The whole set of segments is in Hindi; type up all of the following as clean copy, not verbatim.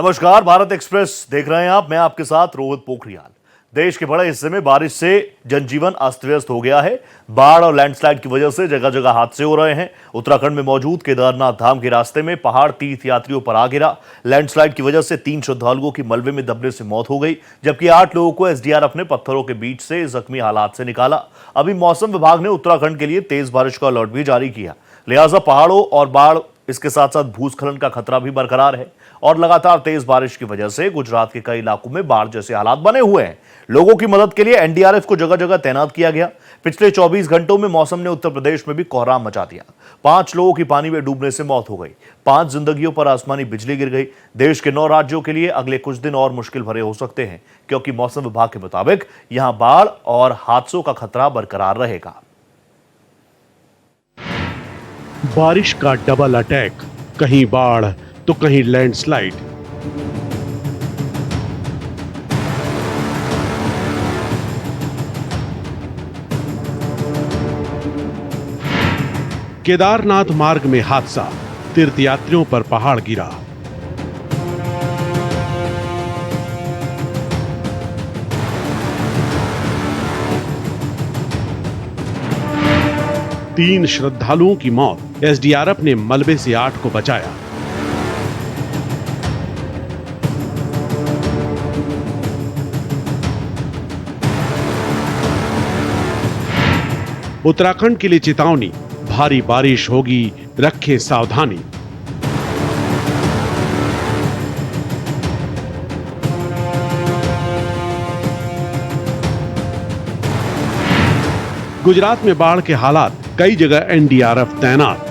नमस्कार, भारत एक्सप्रेस देख रहे हैं आप। मैं आपके साथ रोहित पोखरियाल। देश के बड़े हिस्से में बारिश से जनजीवन अस्त व्यस्त हो गया है। बाढ़ और लैंडस्लाइड की वजह से जगह जगह हादसे हो रहे हैं। उत्तराखंड में मौजूद केदारनाथ धाम के रास्ते में पहाड़ तीर्थ यात्रियों पर आ गिरा। लैंडस्लाइड की वजह से 3 श्रद्धालुओं की मलबे में दबने से मौत हो गई, जबकि 8 लोगों को एसडीआरएफ ने पत्थरों के बीच से जख्मी हालात से निकाला। अभी मौसम विभाग ने उत्तराखंड के लिए तेज बारिश का अलर्ट भी जारी किया, लिहाजा पहाड़ों और बाढ़ इसके साथ साथ भूस्खलन का खतरा भी बरकरार है। और लगातार तेज बारिश की वजह से गुजरात के कई इलाकों में बाढ़ जैसे हालात बने हुए हैं। लोगों की मदद के लिए एनडीआरएफ को जगह जगह तैनात किया गया। पिछले 24 घंटों में मौसम ने उत्तर प्रदेश में भी कोहराम मचा दिया। 5 लोगों की पानी में डूबने से मौत हो गई। 5 जिंदगियों पर आसमानी बिजली गिर गई। देश के 9 राज्यों के लिए अगले कुछ दिन और मुश्किल भरे हो सकते हैं, क्योंकि मौसम विभाग के मुताबिक यहां बाढ़ और हादसों का खतरा बरकरार रहेगा। बारिश का डबल अटैक, कहीं बाढ़ तो कहीं लैंडस्लाइड। केदारनाथ मार्ग में हादसा, तीर्थयात्रियों पर पहाड़ गिरा। तीन श्रद्धालुओं की मौत, एसडीआरएफ ने मलबे से 8 को बचाया। उत्तराखंड के लिए चेतावनी, भारी बारिश होगी, रखें सावधानी। गुजरात में बाढ़ के हालात, कई जगह एनडीआरएफ तैनात।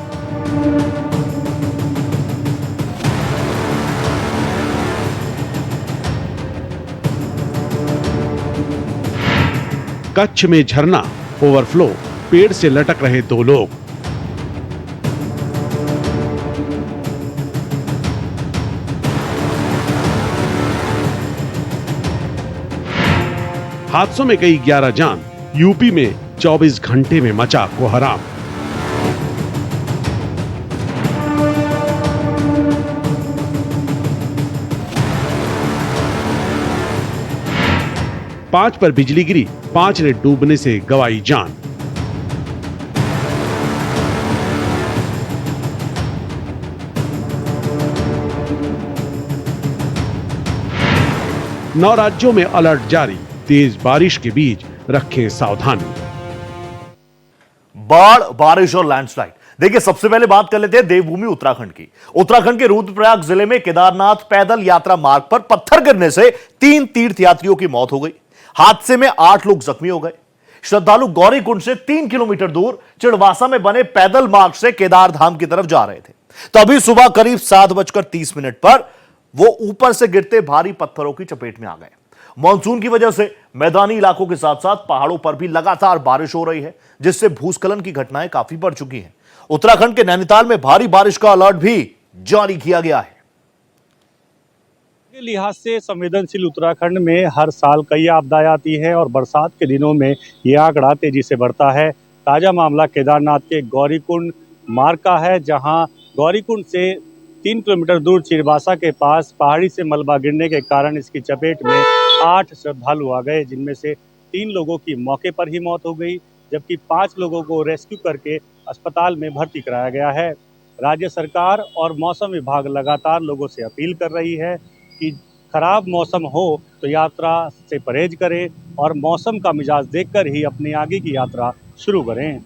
कच्छ में झरना ओवरफ्लो, पेड़ से लटक रहे 2 लोग। हादसों में गई 11 जान। यूपी में 24 घंटे में मचा कोहराम। पांच पर बिजली गिरी, 5 ने डूबने से गंवाई जान। नौ राज्यों में अलर्ट जारी, तेज बारिश के बीच रखें सावधानी। बाढ़, बारिश और लैंडस्लाइड। देखिए, सबसे पहले बात कर लेते हैं देवभूमि उत्तराखंड की। उत्तराखंड के रुद्रप्रयाग जिले में केदारनाथ पैदल यात्रा मार्ग पर पत्थर गिरने से 3 तीर्थयात्रियों की मौत हो गई। हादसे में 8 लोग जख्मी हो गए। श्रद्धालु गौरीकुंड से 3 किलोमीटर दूर चिड़वासा में बने पैदल मार्ग से केदार धाम की तरफ जा रहे थे। तभी सुबह करीब 7:30 पर वो ऊपर से गिरते भारी पत्थरों की चपेट में आ गए। मानसून की वजह से मैदानी इलाकों के साथ साथ पहाड़ों पर भी लगातार बारिश हो रही है, जिससे भूस्खलन की घटनाएं काफी बढ़ चुकी हैं। उत्तराखंड के नैनीताल में भारी बारिश का अलर्ट भी जारी किया गया है। के लिहाज से संवेदनशील उत्तराखंड में हर साल कई आपदाएं आती है और बरसात के दिनों में ये आंकड़ा तेजी से बढ़ता है। ताजा मामला केदारनाथ के गौरीकुंड मार्ग का है, जहां गौरीकुंड से 3 किलोमीटर दूर चिड़वासा के पास पहाड़ी से मलबा गिरने के कारण इसकी चपेट में 8 श्रद्धालु आ गए, जिनमें से 3 लोगों की मौके पर ही मौत हो गई, जबकि 5 लोगों को रेस्क्यू करके अस्पताल में भर्ती कराया गया है। राज्य सरकार और मौसम विभाग लगातार लोगों से अपील कर रही है कि खराब मौसम हो तो यात्रा से परहेज करें और मौसम का मिजाज देखकर ही अपनी आगे की यात्रा शुरू करें।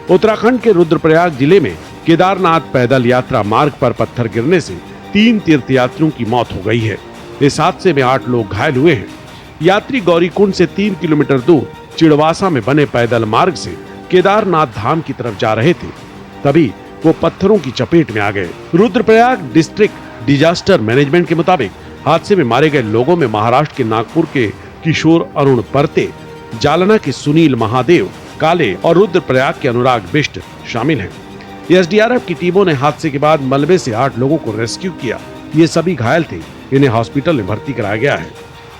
उत्तराखंड के रुद्रप्रयाग जिले में केदारनाथ पैदल यात्रा मार्ग पर पत्थर गिरने से 3 तीर्थयात्रियों की मौत हो गई है। इस हादसे में 8 लोग घायल हुए हैं। यात्री गौरीकुंड से 3 किलोमीटर दूर चिड़वासा में बने पैदल मार्ग से केदारनाथ धाम की तरफ जा रहे थे, तभी वो पत्थरों की चपेट में आ गए। रुद्रप्रयाग डिस्ट्रिक्ट डिजास्टर मैनेजमेंट के मुताबिक हादसे में मारे गए लोगों में महाराष्ट्र के नागपुर के किशोर अरुण परते, जालना के सुनील महादेव काले और रुद्रप्रयाग के अनुराग बिष्ट शामिल हैं। एसडीआरएफ की टीमों ने हादसे के बाद मलबे से 8 लोगों को रेस्क्यू किया। ये सभी घायल थे, इन्हें हॉस्पिटल में भर्ती कराया गया है।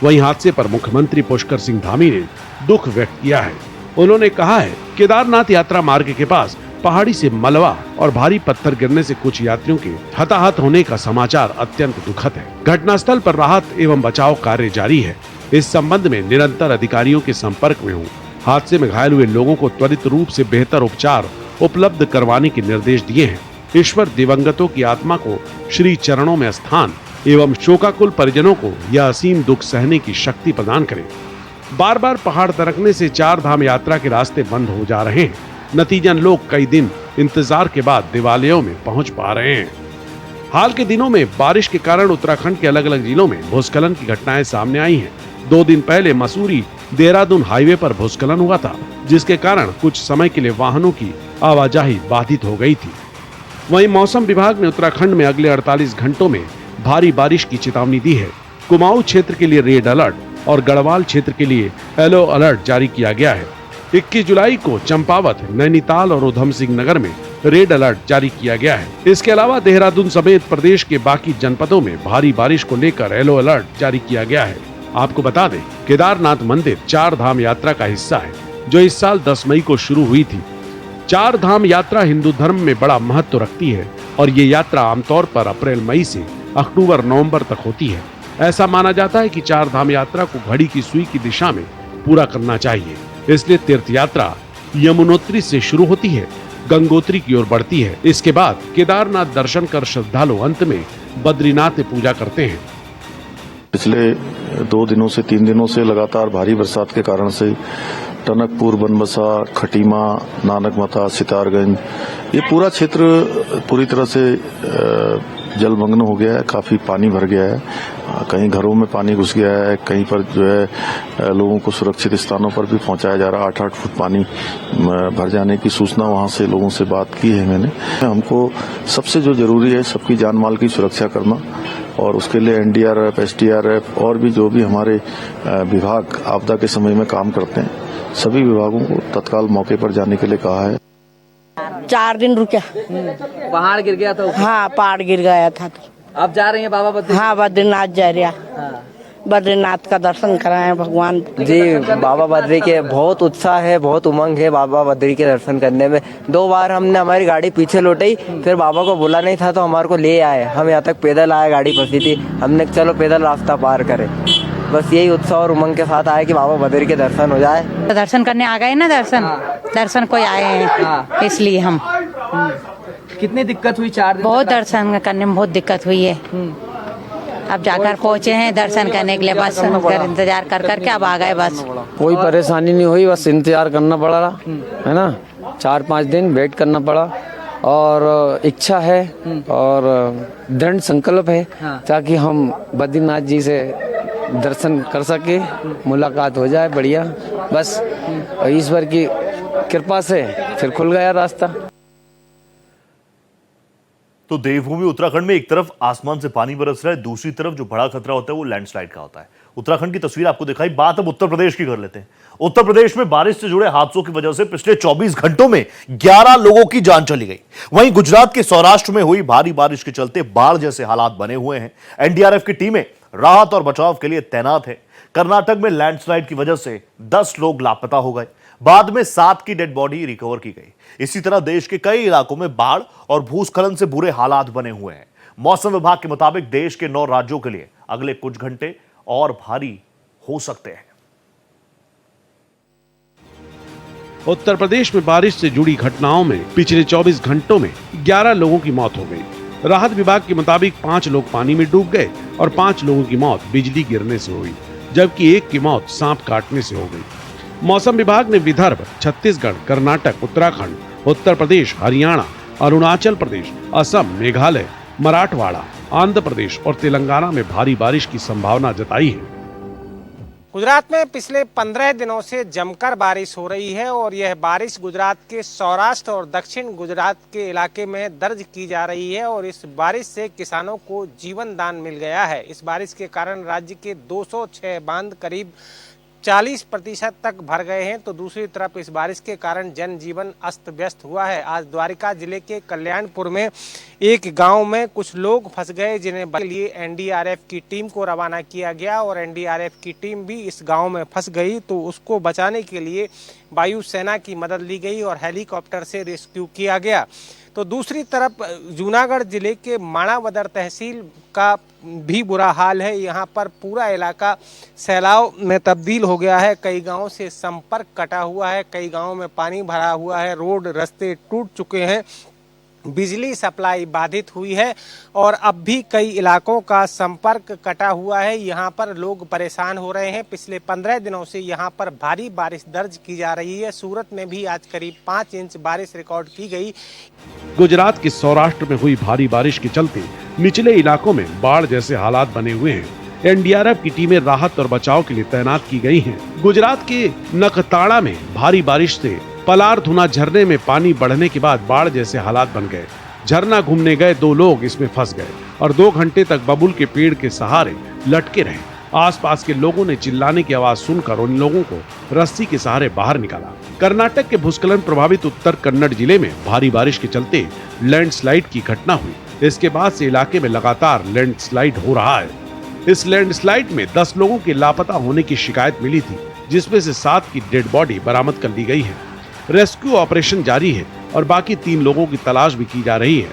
वहीं हादसे पर मुख्यमंत्री पुष्कर सिंह धामी ने दुख व्यक्त किया है। उन्होंने कहा है, केदारनाथ यात्रा मार्ग के पास पहाड़ी से मलबा और भारी पत्थर गिरने से कुछ यात्रियों के हताहत होने का समाचार अत्यंत दुखद है। घटनास्थल पर राहत एवं बचाव कार्य जारी है। इस संबंध में निरंतर अधिकारियों के संपर्क में हूँ। हादसे में घायल हुए लोगों को त्वरित रूप से बेहतर उपचार उपलब्ध करवाने के निर्देश दिए हैं। ईश्वर दिवंगतों की आत्मा को श्री चरणों में स्थान एवं शोकाकुल परिजनों को यह असीम दुख सहने की शक्ति प्रदान करे। बार बार पहाड़ दरकने से 4 धाम यात्रा के रास्ते बंद हो जा रहे हैं। नतीजन लोग कई दिन इंतजार के बाद देवालयों में पहुंच पा रहे हैं। हाल के दिनों में बारिश के कारण उत्तराखंड के अलग अलग जिलों में भूस्खलन की घटनाएं सामने आई हैं। 2 दिन पहले मसूरी देहरादून हाईवे पर भूस्खलन हुआ था, जिसके कारण कुछ समय के लिए वाहनों की आवाजाही बाधित हो गई थी। वहीं मौसम विभाग ने उत्तराखंड में अगले 48 घंटों में भारी बारिश की चेतावनी दी है। कुमाऊं क्षेत्र के लिए रेड अलर्ट और गढ़वाल क्षेत्र के लिए येलो अलर्ट जारी किया गया है। 21 जुलाई को चंपावत, नैनीताल और उधम सिंह नगर में रेड अलर्ट जारी किया गया है। इसके अलावा देहरादून समेत प्रदेश के बाकी जनपदों में भारी बारिश को लेकर येलो अलर्ट जारी किया गया है। आपको बता दें, केदारनाथ मंदिर 4 धाम यात्रा का हिस्सा है, जो इस साल 10 मई को शुरू हुई थी। 4 धाम यात्रा हिंदू धर्म में बड़ा महत्व रखती है और ये यात्रा आमतौर पर अप्रैल मई से अक्टूबर नवंबर तक होती है। ऐसा माना जाता है कि 4 धाम यात्रा को घड़ी की सुई की दिशा में पूरा करना चाहिए। इसलिए तीर्थ यात्रा यमुनोत्री से शुरू होती है, गंगोत्री की ओर बढ़ती है। इसके बाद केदारनाथ दर्शन कर श्रद्धालु अंत में बद्रीनाथ पूजा करते हैं। पिछले 2 दिनों से 3 दिनों से लगातार भारी बरसात के कारण से टनकपुर, बनबसा, खटीमा, नानकमता, सितारगंज, ये पूरा क्षेत्र पूरी तरह से जलमग्न हो गया है। काफी पानी भर गया है। कहीं घरों में पानी घुस गया है, कहीं पर जो है लोगों को सुरक्षित स्थानों पर भी पहुंचाया जा रहा है। 8-8 फुट पानी भर जाने की सूचना वहां से लोगों से बात की है मैंने। हमको सबसे जो जरूरी है सबकी जान माल की सुरक्षा करना, और उसके लिए एनडीआरएफ, एसडीआरएफ और भी जो भी हमारे विभाग आपदा के समय में काम करते हैं, सभी विभागों को तत्काल मौके पर जाने के लिए कहा है। 4 दिन रुके। पहाड़ गिर गया था। हाँ, पहाड़ गिर गया था तो। आप जा रही हैं बाबा बद्रीनाथ? हाँ, बद्रीनाथ जा रहा। हाँ। बद्रीनाथ का दर्शन कराए भगवान जी। बाबा बद्री के बहुत उत्साह है, बहुत उमंग है बाबा बद्री के दर्शन करने में। 2 बार हमने हमारी गाड़ी पीछे लौटाई, फिर बाबा को बुला नहीं था तो हमारे को ले आए। हम यहाँ तक पैदल आए, गाड़ी फंसी थी, हमने चलो पैदल रास्ता पार करें। बस यही उत्साह और उमंग के साथ आए कि बाबा बद्री के दर्शन हो जाए। दर्शन करने आ गए ना, दर्शन को आए हैं, इसलिए हम। कितनी दिक्कत हुई 4 दिन? बहुत दर्शन करने में बहुत दिक्कत हुई है। अब जाकर पहुँचे हैं दर्शन करने के लिए, बस इंतजार कर करके अब आ गए। बस कोई परेशानी नहीं हुई, बस इंतजार करना पड़ा है ना। 4-5 दिन वेट करना पड़ा, और इच्छा है और दृढ़ संकल्प है ताकि हम बद्रीनाथ जी से दर्शन कर सके, मुलाकात हो जाए बढ़िया। बस ईश्वर की कृपा से फिर खुल गया रास्ता। तो देवभूमि उत्तराखंड में एक तरफ आसमान से पानी बरस रहा है, दूसरी तरफ जो बड़ा खतरा होता है वो लैंडस्लाइड का होता है। उत्तराखंड की तस्वीर आपको दिखाई। बात अब उत्तर प्रदेश की कर लेते हैं। उत्तर प्रदेश में बारिश से जुड़े हादसों की वजह से पिछले 24 घंटों में 11 लोगों की जान चली गई। वहीं गुजरात के सौराष्ट्र में हुई भारी बारिश के चलते बाढ़ जैसे हालात बने हुए हैं। एनडीआरएफ की टीमें राहत और बचाव के लिए तैनात है। कर्नाटक में लैंडस्लाइड की वजह से 10 लोग लापता हो गए, बाद में 7 की डेड बॉडी रिकवर की गई। इसी तरह देश के कई इलाकों में बाढ़ और भूस्खलन से बुरे हालात बने हुए हैं। मौसम विभाग के मुताबिक देश के 9 राज्यों के लिए अगले कुछ घंटे और भारी हो सकते हैं। उत्तर प्रदेश में बारिश से जुड़ी घटनाओं में पिछले 24 घंटों में 11 लोगों की मौत हो गई। राहत विभाग के मुताबिक 5 लोग पानी में डूब गए और 5 लोगों की मौत बिजली गिरने से हुई, जबकि 1 की मौत सांप काटने से हो गई। मौसम विभाग ने विदर्भ, छत्तीसगढ़, कर्नाटक, उत्तराखंड, उत्तर प्रदेश, हरियाणा, अरुणाचल प्रदेश, असम, मेघालय, मराठवाड़ा, आंध्र प्रदेश और तेलंगाना में भारी बारिश की संभावना जताई है। गुजरात में पिछले 15 दिनों से जमकर बारिश हो रही है और यह बारिश गुजरात के सौराष्ट्र और दक्षिण गुजरात के इलाके में दर्ज की जा रही है और इस बारिश से किसानों को जीवन दान मिल गया है। इस बारिश के कारण राज्य के 206 बांध करीब 40% तक भर गए हैं, तो दूसरी तरफ इस बारिश के कारण जनजीवन अस्त व्यस्त हुआ है। आज द्वारिका जिले के कल्याणपुर में एक गांव में कुछ लोग फंस गए, जिन्हें बचाने के लिए एनडीआरएफ की टीम को रवाना किया गया और एनडीआरएफ की टीम भी इस गांव में फंस गई, तो उसको बचाने के लिए वायुसेना की मदद ली गई और हेलीकॉप्टर से रेस्क्यू किया गया। तो दूसरी तरफ जूनागढ़ जिले के माणावदर तहसील का भी बुरा हाल है। यहाँ पर पूरा इलाका सैलाब में तब्दील हो गया है। कई गांवों से संपर्क कटा हुआ है, कई गांवों में पानी भरा हुआ है, रोड रास्ते टूट चुके हैं, बिजली सप्लाई बाधित हुई है और अब भी कई इलाकों का संपर्क कटा हुआ है। यहाँ पर लोग परेशान हो रहे हैं। पिछले 15 दिनों से यहाँ पर भारी बारिश दर्ज की जा रही है। सूरत में भी आज करीब 5 इंच बारिश रिकॉर्ड की गई। गुजरात के सौराष्ट्र में हुई भारी बारिश के चलते निचले इलाकों में बाढ़ जैसे हालात बने हुए हैं। एनडीआरएफ की टीमें राहत और बचाव के लिए तैनात की गई हैं। गुजरात के नखताड़ा में भारी बारिश से पलारधुना झरने में पानी बढ़ने के बाद बाढ़ जैसे हालात बन गए। झरना घूमने गए 2 लोग इसमें फंस गए और 2 घंटे तक बबूल के पेड़ के सहारे लटके रहे। आसपास के लोगों ने चिल्लाने की आवाज सुनकर उन लोगों को रस्सी के सहारे बाहर निकाला। कर्नाटक के भूस्खलन प्रभावित उत्तर कन्नड़ जिले में भारी बारिश के चलते लैंडस्लाइड की घटना हुई। इसके बाद से इलाके में लगातार लैंडस्लाइड हो रहा है। इस लैंडस्लाइड में 10 लोगों के लापता होने की शिकायत मिली थी, जिसमें से 7 की डेड बॉडी बरामद कर ली गई है। रेस्क्यू ऑपरेशन जारी है और बाकी 3 लोगों की तलाश भी की जा रही है।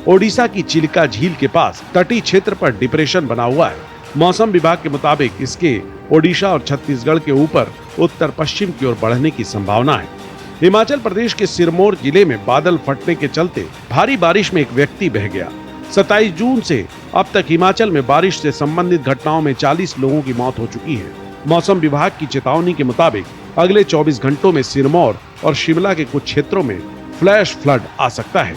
ओडिशा की चिल्का झील के पास तटीय क्षेत्र पर डिप्रेशन बना हुआ है। मौसम विभाग के मुताबिक इसके ओडिशा और छत्तीसगढ़ के ऊपर उत्तर पश्चिम की ओर बढ़ने की संभावना है। हिमाचल प्रदेश के सिरमौर जिले में बादल फटने के चलते भारी बारिश में एक व्यक्ति बह गया। 27 जून से अब तक हिमाचल में बारिश से संबंधित घटनाओं में 40 लोगों की मौत हो चुकी है। मौसम विभाग की चेतावनी के मुताबिक अगले 24 घंटों में सिरमौर और शिमला के कुछ क्षेत्रों में फ्लैश फ्लड आ सकता है।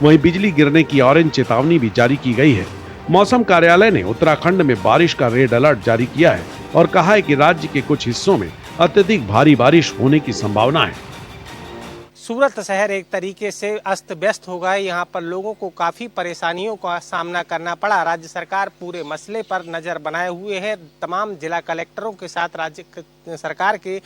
वहीं बिजली गिरने की ऑरेंज चेतावनी भी जारी की गई है। मौसम कार्यालय ने उत्तराखंड में बारिश का रेड अलर्ट जारी किया है और कहा है कि राज्य के कुछ हिस्सों में अत्यधिक भारी बारिश होने की संभावना है। सूरत शहर एक तरीके से अस्त व्यस्त हो गए। यहाँ पर लोगों को काफ़ी परेशानियों का सामना करना पड़ा। राज्य सरकार पूरे मसले पर नज़र बनाए हुए है। तमाम जिला कलेक्टरों के साथ राज्य सरकार के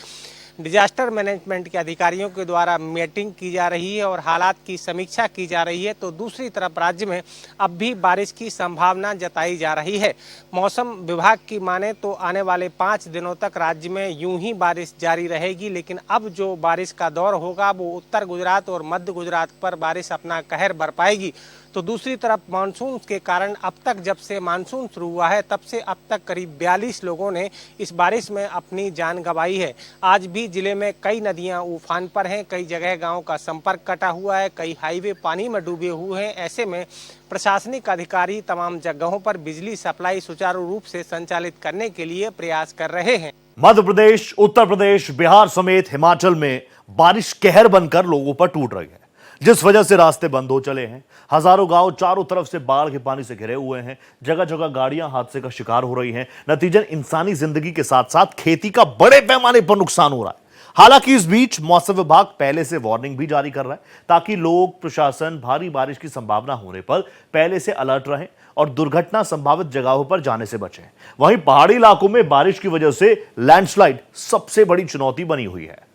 डिजास्टर मैनेजमेंट के अधिकारियों के द्वारा मीटिंग की जा रही है और हालात की समीक्षा की जा रही है। तो दूसरी तरफ राज्य में अब भी बारिश की संभावना जताई जा रही है। मौसम विभाग की माने तो आने वाले 5 दिनों तक राज्य में यूं ही बारिश जारी रहेगी, लेकिन अब जो बारिश का दौर होगा वो उत्तर गुजरात और मध्य गुजरात पर बारिश अपना कहर बरपाएगी। तो दूसरी तरफ मानसून के कारण अब तक जब से मानसून शुरू हुआ है तब से अब तक करीब 42 लोगों ने इस बारिश में अपनी जान गंवाई है। आज भी जिले में कई नदियां उफान पर हैं, कई जगह गांव का संपर्क कटा हुआ है, कई हाईवे पानी में डूबे हुए हैं। ऐसे में प्रशासनिक अधिकारी तमाम जगहों पर बिजली सप्लाई सुचारू रूप से संचालित करने के लिए प्रयास कर रहे हैं। मध्य प्रदेश, उत्तर प्रदेश, बिहार समेत हिमाचल में बारिश कहर बनकर लोगों पर टूट रही है, जिस वजह से रास्ते बंद हो चले हैं। हजारों गांव चारों तरफ से बाढ़ के पानी से घिरे हुए हैं। जगह जगह गाड़ियां हादसे का शिकार हो रही हैं। नतीजन इंसानी जिंदगी के साथ साथ खेती का बड़े पैमाने पर नुकसान हो रहा है। हालांकि इस बीच मौसम विभाग पहले से वार्निंग भी जारी कर रहा है, ताकि लोग, प्रशासन भारी बारिश की संभावना होने पर पहले से अलर्ट रहें और दुर्घटना संभावित जगहों पर जाने से बचें। वहीं पहाड़ी इलाकों में बारिश की वजह से लैंडस्लाइड सबसे बड़ी चुनौती बनी हुई है।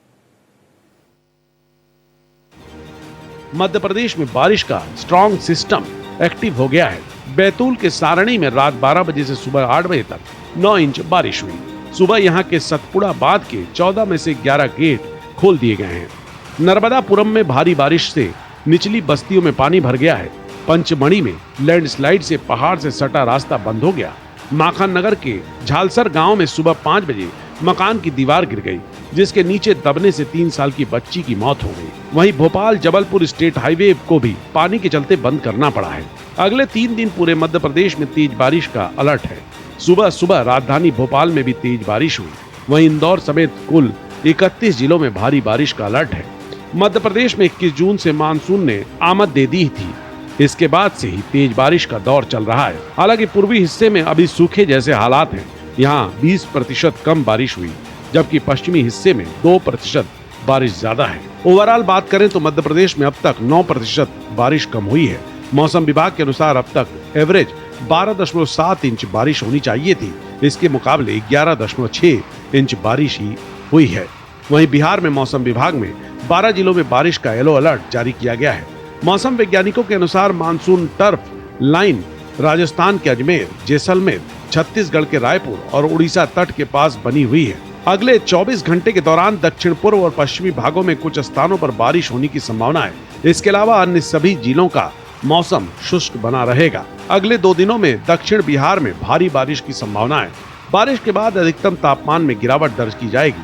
मध्य प्रदेश में बारिश का स्ट्रॉन्ग सिस्टम एक्टिव हो गया है। बैतूल के सारणी में रात 12 बजे से सुबह 8 बजे तक 9 इंच बारिश हुई। सुबह यहां के सतपुड़ा बांध के 14 में से 11 गेट खोल दिए गए हैं। नर्मदापुरम में भारी बारिश से निचली बस्तियों में पानी भर गया है। पंचमढ़ी में लैंडस्लाइड से पहाड़ से सटा रास्ता बंद हो गया। माखन नगर के झालसर गांव में सुबह 5 बजे मकान की दीवार गिर गई, जिसके नीचे दबने से 3 साल की बच्ची की मौत हो गई। वहीं भोपाल जबलपुर स्टेट हाईवे को भी पानी के चलते बंद करना पड़ा है। अगले 3 दिन पूरे मध्य प्रदेश में तेज बारिश का अलर्ट है। सुबह सुबह राजधानी भोपाल में भी तेज बारिश हुई। वहीं इंदौर समेत कुल 31 जिलों में भारी बारिश का अलर्ट है। मध्य प्रदेश में 21 जून से मानसून ने आमद दे दी थी। इसके बाद से ही तेज बारिश का दौर चल रहा है। हालांकि पूर्वी हिस्से में अभी सूखे जैसे हालात हैं। यहाँ 20% कम बारिश हुई, जबकि पश्चिमी हिस्से में 2% बारिश ज्यादा है। ओवरऑल बात करें तो मध्य प्रदेश में अब तक 9% बारिश कम हुई है। मौसम विभाग के अनुसार अब तक एवरेज 12.7 इंच बारिश होनी चाहिए थी। इसके मुकाबले 11.6 इंच बारिश ही हुई है। वहीं बिहार में मौसम विभाग में 12 जिलों में बारिश का येलो अलर्ट जारी किया गया है। मौसम वैज्ञानिकों के अनुसार मानसून टर्फ लाइन राजस्थान के अजमेर, जैसलमेर, छत्तीसगढ़ के रायपुर और उड़ीसा तट के पास बनी हुई है। अगले 24 घंटे के दौरान दक्षिण पूर्व और पश्चिमी भागों में कुछ स्थानों पर बारिश होने की संभावना है। इसके अलावा अन्य सभी जिलों का मौसम शुष्क बना रहेगा। अगले 2 दिनों में दक्षिण बिहार में भारी बारिश की संभावना है। बारिश के बाद अधिकतम तापमान में गिरावट दर्ज की जाएगी।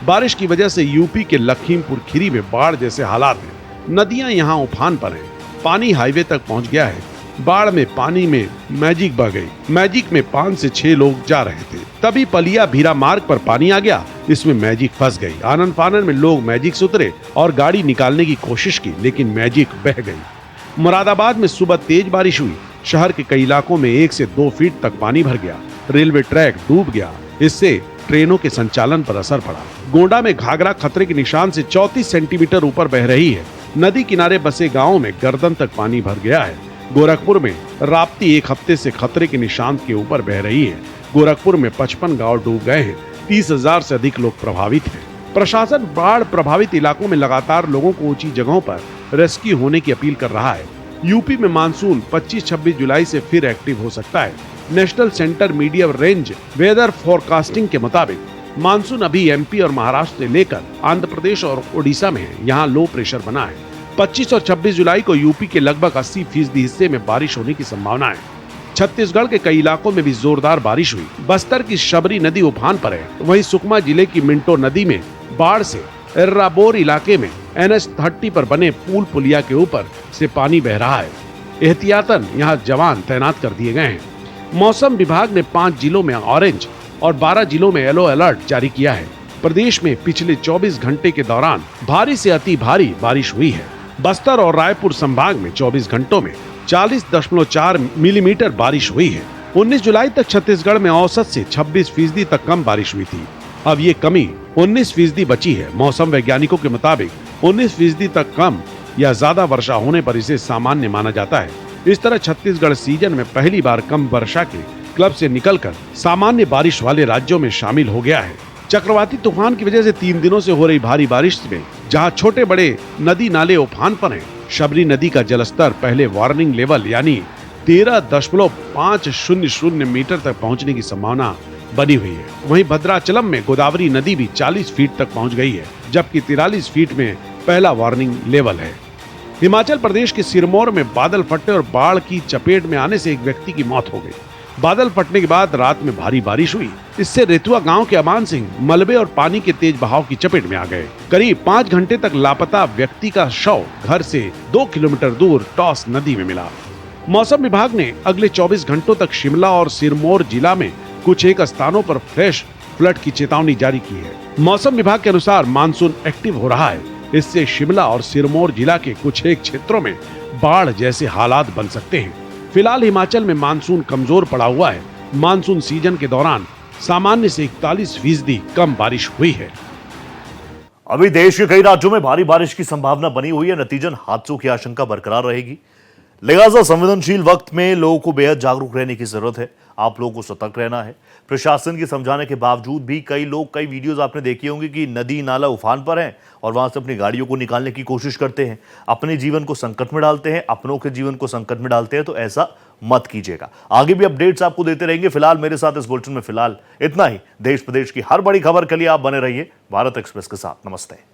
बारिश की वजह से यूपी के लखीमपुर खीरी में बाढ़ जैसे हालात हैं। नदियां यहां उफान पर हैं। पानी हाईवे तक पहुंच गया है। बाढ़ में पानी में मैजिक बह गई। मैजिक में 5 से 6 लोग जा रहे थे, तभी पलिया भीरा मार्ग पर पानी आ गया। इसमें मैजिक फंस गई। आनन फानन में लोग मैजिक से उतरे और गाड़ी निकालने की कोशिश की, लेकिन मैजिक बह गई। मुरादाबाद में सुबह तेज बारिश हुई। शहर के कई इलाकों में 1 से 2 फीट तक पानी भर गया। रेलवे ट्रैक डूब गया। इससे ट्रेनों के संचालन पर असर पड़ा। गोंडा में घाघरा खतरे के निशान से 34 सेंटीमीटर ऊपर बह रही है। नदी किनारे बसे गाँव में गर्दन तक पानी भर गया है। गोरखपुर में राप्ती 1 हफ्ते से खतरे के निशान के ऊपर बह रही है। गोरखपुर में 55 गांव डूब गए हैं। 30,000 से अधिक लोग प्रभावित हैं। प्रशासन बाढ़ प्रभावित इलाकों में लगातार लोगों को ऊंची जगहों पर रेस्क्यू होने की अपील कर रहा है। यूपी में मानसून 25-26 जुलाई से फिर एक्टिव हो सकता है। National centre medium range weather forecasting के मुताबिक मानसून अभी एमपी और महाराष्ट्र से लेकर आंध्र प्रदेश और ओडिशा में है। यहाँ लो प्रेशर बना है। 25 और 26 जुलाई को यूपी के लगभग 80% हिस्से में बारिश होने की संभावना है। छत्तीसगढ़ के कई इलाकों में भी जोरदार बारिश हुई। बस्तर की शबरी नदी उफान पर है। वहीं सुकमा जिले की मिंटो नदी में बाढ़ से एर्राबोर इलाके में NH-30 पर बने पुल पुलिया के ऊपर से पानी बह रहा है। एहतियातन यहाँ जवान तैनात कर दिए गए हैं। मौसम विभाग ने 5 जिलों में ऑरेंज और 12 जिलों में येलो अलर्ट जारी किया है। प्रदेश में पिछले 24 घंटे के दौरान भारी से अति भारी बारिश हुई है। बस्तर और रायपुर संभाग में 24 घंटों में 40.4 मिलीमीटर बारिश हुई है। 19 जुलाई तक छत्तीसगढ़ में औसत से 26% तक कम बारिश हुई थी। अब ये कमी 19% बची है। मौसम वैज्ञानिकों के मुताबिक 19% तक कम या ज्यादा वर्षा होने पर इसे सामान्य माना जाता है। इस तरह छत्तीसगढ़ सीजन में पहली बार कम वर्षा के क्लब से निकलकर सामान्य बारिश वाले राज्यों में शामिल हो गया है। चक्रवाती तूफान की वजह से 3 दिनों से हो रही भारी बारिश में जहां छोटे बड़े नदी नाले उफान पर हैं, शबरी नदी का जलस्तर पहले वार्निंग लेवल यानी 13.500 मीटर तक पहुंचने की संभावना बनी हुई है। वहीं भद्राचलम में गोदावरी नदी भी 40 फीट तक पहुंच गई है, जबकि 43 फीट में पहला वार्निंग लेवल है। हिमाचल प्रदेश के सिरमौर में बादल फटने और बाढ़ की चपेट में आने से एक व्यक्ति की मौत हो गई। बादल फटने के बाद रात में भारी बारिश हुई। इससे रेतुआ गांव के अमान सिंह मलबे और पानी के तेज बहाव की चपेट में आ गए। करीब 5 घंटे तक लापता व्यक्ति का शव घर से 2 किलोमीटर दूर टॉस नदी में मिला। मौसम विभाग ने अगले 24 घंटों तक शिमला और सिरमौर जिला में कुछ एक स्थानों पर फ्लैश फ्लड की चेतावनी जारी की है। मौसम विभाग के अनुसार मानसून एक्टिव हो रहा है। इससे शिमला और सिरमौर जिला के कुछ एक क्षेत्रों में बाढ़ जैसे हालात बन सकते हैं। फिलहाल हिमाचल में मानसून कमजोर पड़ा हुआ है। मानसून सीजन के दौरान सामान्य से 41% कम बारिश हुई है। अभी देश के कई राज्यों में भारी बारिश की संभावना बनी हुई है। नतीजन हादसों की आशंका बरकरार रहेगी। लिहाजा संवेदनशील वक्त में लोगों को बेहद जागरूक रहने की जरूरत है। आप लोगों को सतर्क रहना है। प्रशासन के समझाने के बावजूद भी कई वीडियोस आपने देखी होंगी कि नदी नाला उफान पर हैं और वहां से अपनी गाड़ियों को निकालने की कोशिश करते हैं, अपने जीवन को संकट में डालते हैं, अपनों के जीवन को संकट में डालते हैं। तो ऐसा मत कीजिएगा। आगे भी अपडेट्स आपको देते रहेंगे। फिलहाल मेरे साथ इस बुलेटिन में फिलहाल इतना ही। देश प्रदेश की हर बड़ी खबर के लिए आप बने रहिए भारत एक्सप्रेस के साथ। नमस्ते।